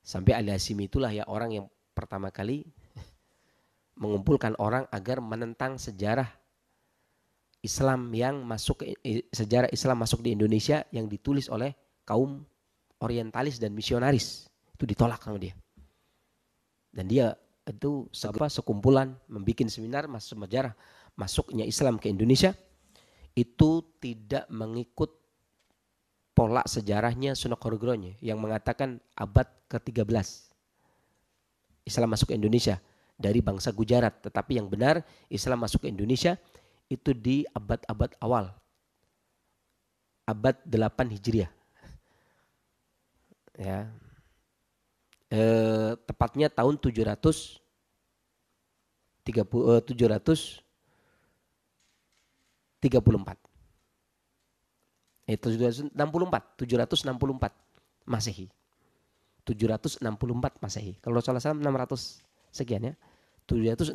Sampai Ali Hashimi itulah ya orang yang pertama kali mengumpulkan orang agar menentang sejarah Islam yang masuk sejarah Islam masuk di Indonesia yang ditulis oleh kaum orientalis dan misionaris. Itu ditolak sama dia. Dan dia itu sekumpulan membuat seminar sejarah masuknya Islam ke Indonesia itu tidak mengikut pola sejarahnya Sunan Kalijogo yang mengatakan abad ke-13 Islam masuk ke Indonesia dari bangsa Gujarat, tetapi yang benar Islam masuk ke Indonesia itu di abad-abad awal, abad 8 Hijriah. Ya. Tepatnya tahun 764. 764 Masehi. 764 Masehi. Kalau salah 600 sekian ya. 764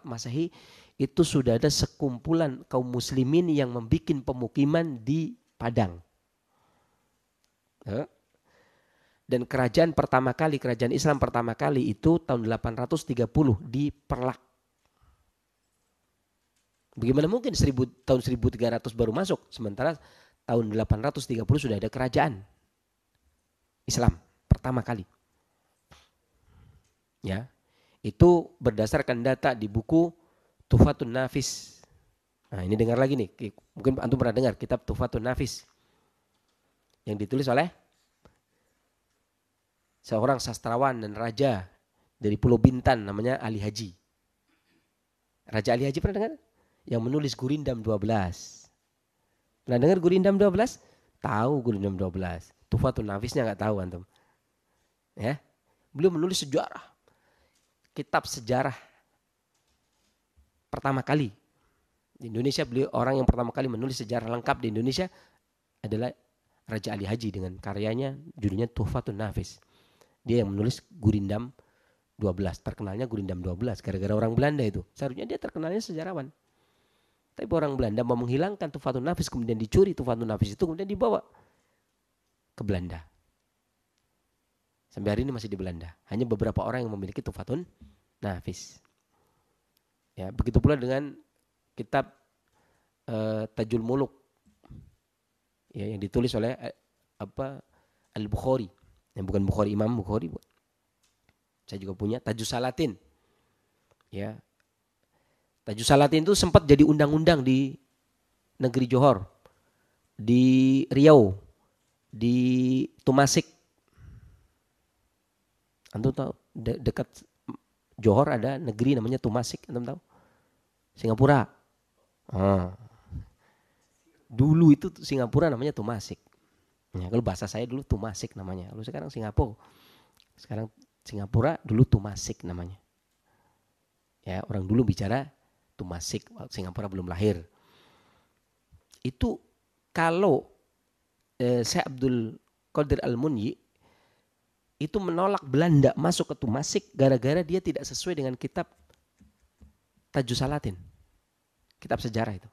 Masehi itu sudah ada sekumpulan kaum muslimin yang membuat pemukiman di Padang. Dan kerajaan Islam pertama kali itu tahun 830 di Perlak. Bagaimana mungkin tahun 1300 baru masuk, sementara tahun 830 sudah ada kerajaan Islam pertama kali. Ya, itu berdasarkan data di buku Tuhfatun Nafis. Nah, ini dengar lagi nih, mungkin antum pernah dengar kitab Tuhfatun Nafis yang ditulis oleh seorang sastrawan dan raja dari Pulau Bintan namanya Ali Haji. Raja Ali Haji pernah dengar? Yang menulis Gurindam 12. Pernah dengar Gurindam 12? Tahu Gurindam 12. Tuhfatun Nafisnya enggak tahu antum. Ya. Beliau menulis sejarah. Kitab sejarah pertama kali di Indonesia, beliau orang yang pertama kali menulis sejarah lengkap di Indonesia adalah Raja Ali Haji dengan karyanya judulnya Tuhfatun Nafis. Dia yang menulis Gurindam 12. Terkenalnya Gurindam 12 gara-gara orang Belanda itu. Seharusnya dia terkenalnya sejarawan. Tapi orang Belanda mau menghilangkan Tuhfatun Nafis, kemudian dicuri Tuhfatun Nafis itu, kemudian dibawa ke Belanda. Sampai hari ini masih di Belanda. Hanya beberapa orang yang memiliki Tuhfatun Nafis. Ya, begitu pula dengan kitab Tajul Muluk, ya, yang ditulis oleh Al-Bukhari. Yang bukan Bukhari, Imam Bukhari. Saya juga punya Tajus Salatin. Ya. Tajus Salatin itu sempat jadi undang-undang di negeri Johor, di Riau, di Tumasik. Antum tahu dekat Johor ada negeri namanya Tumasik, antum tahu? Singapura. Dulu itu Singapura namanya Tumasik. Ya, kalau bahasa saya dulu Tumasik namanya. Kalau sekarang Singapura. Sekarang Singapura, dulu Tumasik namanya. Ya, orang dulu bicara Tumasik, Singapura belum lahir. Itu kalau Syekh Abdul Qadir Al-Munyi itu menolak Belanda masuk ke Tumasik gara-gara dia tidak sesuai dengan kitab Tajus Salatin. Kitab sejarah itu.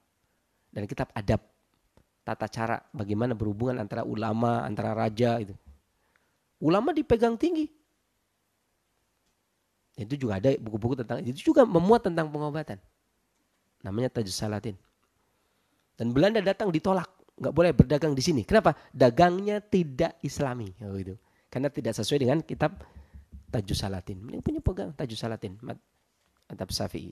Dan kitab adab. Tata cara bagaimana berhubungan antara ulama, antara raja itu. Ulama dipegang tinggi. Itu juga ada buku-buku tentang itu, juga memuat tentang pengobatan. Namanya Tajus Salatin. Dan Belanda datang ditolak, nggak boleh berdagang di sini. Kenapa? Dagangnya tidak Islami, gitu. Karena tidak sesuai dengan kitab Tajus Salatin. Beliau punya pegang Tajus Salatin, madhab Syafi'i.